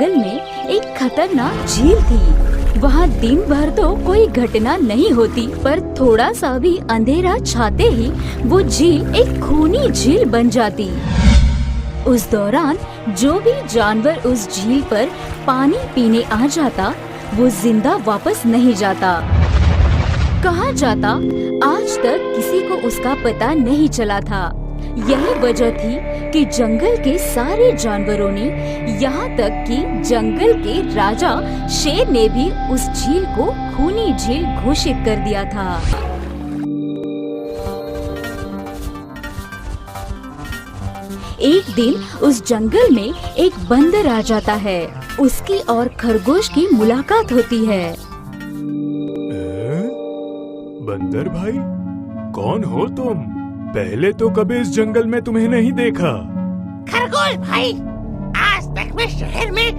जंगल में एक खतरनाक झील थी। वहाँ दिन भर तो कोई घटना नहीं होती, पर थोड़ा सा भी अंधेरा छाते ही वो झील एक खूनी झील बन जाती। उस दौरान जो भी जानवर उस झील पर पानी पीने आ जाता, वो जिंदा वापस नहीं जाता। कहा जाता आज तक किसी को उसका पता नहीं चला था। यही वजह थी कि जंगल के सारे जानवरों ने, यहाँ तक कि जंगल के राजा शेर ने भी उस झील को खूनी झील घोषित कर दिया था। एक दिन उस जंगल में एक बंदर आ जाता है। उसकी और खरगोश की मुलाकात होती है। बंदर भाई, कौन हो तुम? पहले तो कभी इस जंगल में तुम्हें नहीं देखा। खरगोश भाई, आज तक मैं शहर में